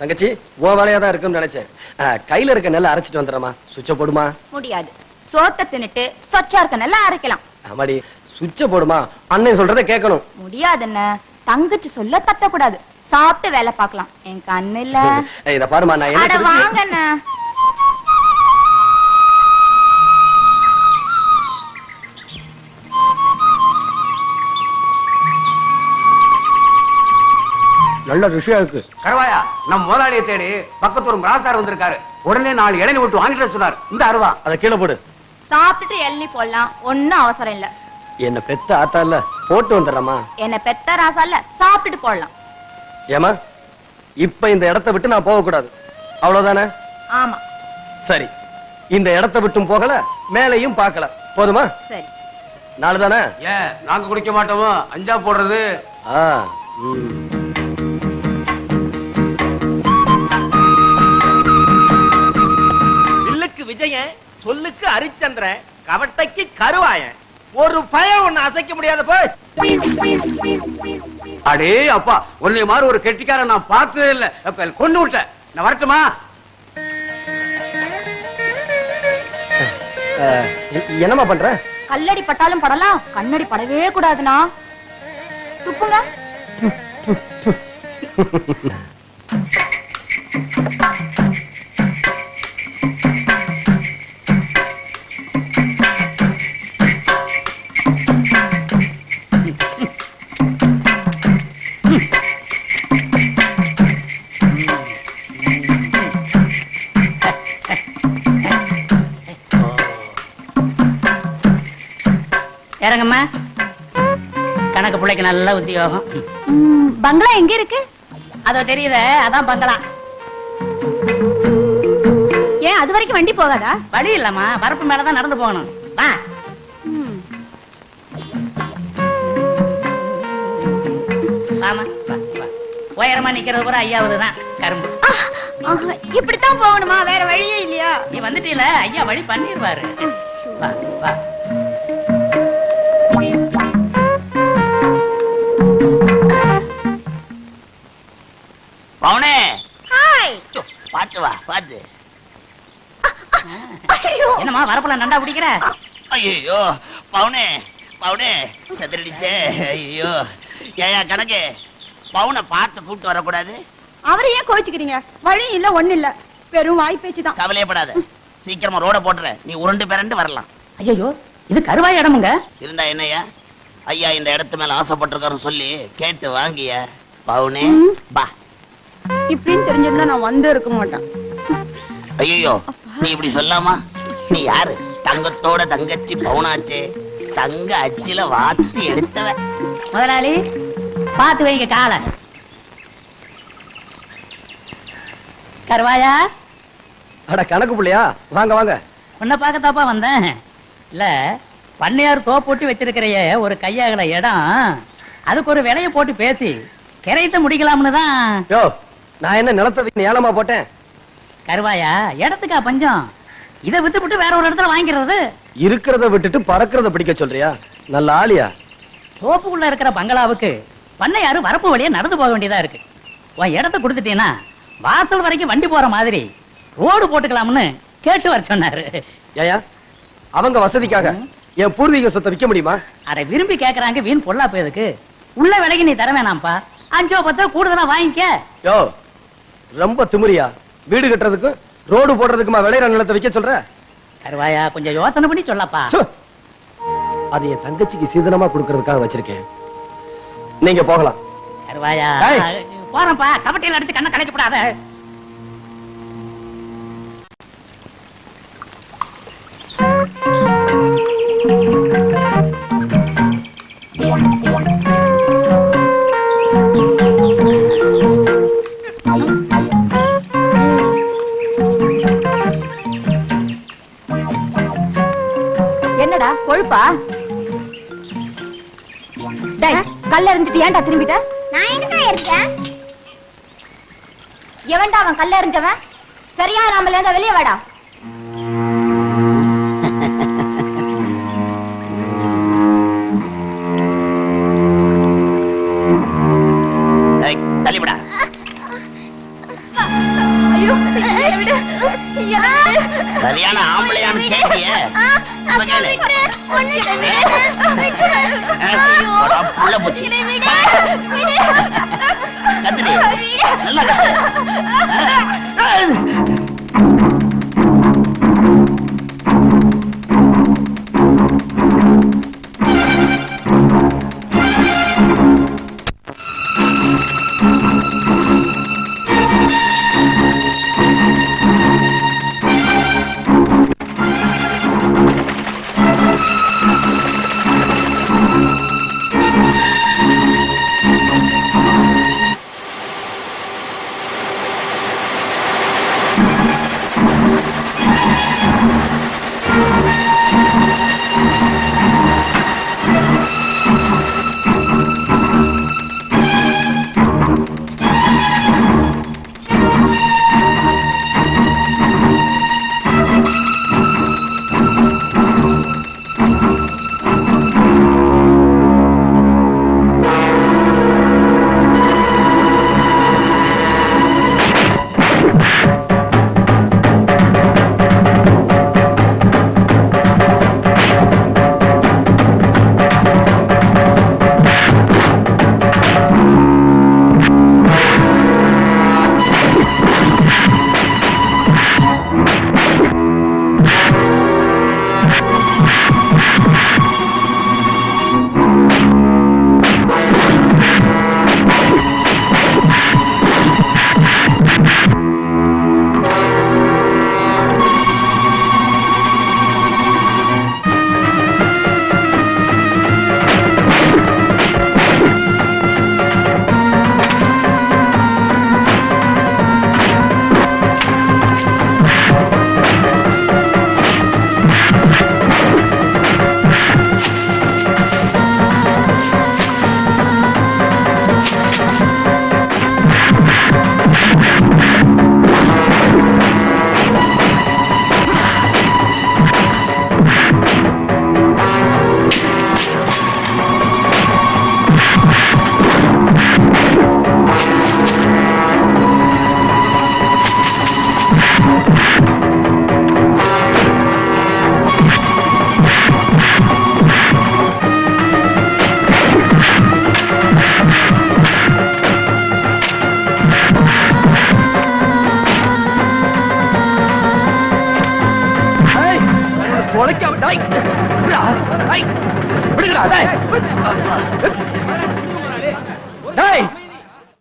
தங்கச்சி உன் வேலையா தான் இருக்குன்னு நினைச்சேன். கையில இருக்க நெல்லை அரைச்சிட்டு வந்துடுறமா. சுவிட்ச போடுமா. முடியாது. சோத்த தின்னுட்டு சொச்சா இருக்க நெல்லை அரைக்கலாம். ஆமாடி, சுவிட்ச போடுமா. அண்ணன் சொல்றத கேட்கணும். முடியாதுன்னு தங்கச்சி சொல்ல தட்டக்கூடாது. சாப்பிட்டு வேலை பார்க்கலாம். என் கண்ணு இல்ல. இத பாருமா, நான் என்ன வாங்கண்ணா. நல்ல ருசியா இருக்கு. கருவாயா, நம்ம முதலாளியை தேடி பக்கத்து ஒரு ராசார் வந்திருக்காரு. உடனே 4 இளநீ விட்டு வாங்கிட்டு சொன்னார். இந்த அருவா அதை கீழே போடு. சாப்பிட்டுட்டு எள்ளி போடலாம். ஒன்னும் அவசரம் இல்ல. என்ன பெத்த ஆத்தா இல்ல, போட்டு வந்துடுறமா. என்ன பெத்த ராசா இல்ல, சாப்பிட்டுட்டு போடலாம். ஏமா, இப்ப இந்த இடத்தை விட்டு நான் போக கூடாது, அவ்வளவுதானே? ஆமா. சரி, இந்த இடத்தை விட்டும் போகல, மேலையும் பார்க்கல, போதுமா? சரி. நாளுதானே? ஏன் நாங்க குடிக்க மாட்டோமோ? அஞ்சா போடுறது. வில்லுக்கு விஜயன், சொல்லுக்கு ஹரிச்சந்திரன், கவட்டைக்கு கருவாயன். ஒரு பயம் ஒண்ணு அசைக்க முடியாத போய். அடே அப்பா, உன்னை மாதிரி ஒரு கெட்டிக்காரன் நான் பார்த்ததே இல்ல. கொண்டு விட்டேன். நான் வரட்டுமா? என்னமா பண்ற? கல்லடி பட்டாலும் படலாம், கண்ணடி படவே கூடாதுனா. துப்புங்க. இறங்கம்மா. கணக்கு பிள்ளைக்கு நல்ல உத்தியோகம். பங்களா எங்க இருக்கு? அதோ தெரியுத, அதான் பங்களா. ஏன் அது வரைக்கும் வண்டி போகாதா? வழி இல்லம்மா, வரப்பு மேலதான் நடந்து போகணும். வா. வாமா, வா, வா. உயரமா நிக்கிறது கூட ஐயாவதுதான் கரும்பு. இப்படித்தான் போகணுமா? வேற வழியே இல்லையா? நீ வந்துட்டீல, ஐயா வழி பண்ணிருவாரு. வா, வா. பவுனே, ஹாய். பாத்து வா, பாத்து. என்னம்மா வரப்புல நண்டா பிடிக்கிற? ஐயோ பவுனே, பவுனே செதறிடுச்சே. ஐயோ ஏயா கணக்கு, பவுனை பார்த்து கூப்பிட்டு வரக்கூடாது? அவரை ஏன் கோச்சுக்கிறீங்க? வழி இல்ல, ஒண்ணு இல்ல, வெறும் வாய் பேச்சுதான். கவலையப்படாத, சீக்கிரமா ரோட போட்டுற. நீ உருண்டு பிறண்டு வரலாம். ஐயோ, இது கருவாய் இடமுங்க. இருந்தா என்னையா, ஐயா இந்த இடத்து மேல ஆசைப்பட்டிருக்காருன்னு சொல்லி கேட்டு வாங்கிய. பவுனே பா. இப்படின்னு தெரிஞ்சிருந்தா நான் வந்து இருக்க மாட்டேன். ஐயோ, நீ இப்படி சொல்லாமா? நீ யாரு? தங்கத்தோட தங்கச்சி பவுனாச்சே, தங்க அச்சில வாத்தி எடுத்தவ. முதலாளி பாத்து வைங்க கால. கருவாயா. அட கணக்கு பிள்ளையா, வாங்க வாங்க. உன்னை பார்க்கத்தாப்பா வந்தேன். இல்ல, பண்ணையார் தோப்போட்டி வச்சிருக்கிறைய ஒரு கையாகல இடம், அதுக்கு ஒரு விலைய போட்டு பேசி கிரைத்த முடிக்கலாம்னு தான். யோ, நான் என்ன நிலத்தை ஏலமா போட்டேன்? கருவாயா, இடத்துக்கா பஞ்சம்? இதை வித்துவிட்டு வேற ஒரு இடத்துல வாங்கிக்கிறது. இருக்கிறத விட்டுட்டு பறக்கிறத பிடிக்க சொல்றியா? நல்ல ஆளியா? தோப்புக்குள்ள இருக்கிற பங்களாவுக்கு பண்ணையாரு வரப்பு வழியா நடந்து போக வேண்டியதா இருக்கு. உன் இடத்தை கொடுத்துட்டீங்கன்னா வாசல் வரைக்கும் வண்டி போற மாதிரி ரோடு போட்டுக்கலாம்னு கேட்டு வர சொன்னாரு. ஏயா, அவங்க வசதிக்காக என் பூர்வீக சொத்தை விற்க முடியுமா? அதை விரும்பி கேக்குறாங்க, வீண் பொல்லா போயதுக்கு. உள்ள விலைக்கு நீ தர வேணாம்ப்பா, 5-10 கூடுதலா வாங்கிக்க. யோ, ரொம்ப திமிரியா? வீடு கட்டுறதுக்கு ரோடு போடுறதுக்குமா விளையிற நிலத்தை விற்க சொல்ற? கருவாயா, கொஞ்சம் யோசனை பண்ணி சொல்லப்பா. அது என் தங்கச்சிக்கு சீதனமா கொடுக்கறதுக்காக வச்சிருக்கேன். நீங்க போகலாம். கருவாயா, போறப்பா. கபட்டியில் அடிச்சு கண்ணை கலைக்கப்படாத. என்னடா கொழுப்பா? கல்ல எறிஞ்சிட்டு ஏன்டா திரும்பிட்ட? நான் எங்கடா இருக்கேன்? எவன்டா அவன் கல்ல எறிஞ்சவன்? சரியா நாமல இருந்தா வெளியே வாடா. தள்ளிவிடா. இப்ப கேளு. போடா, புள்ள பூச்சி. கத்துடி. நல்லா கத்து. டேய்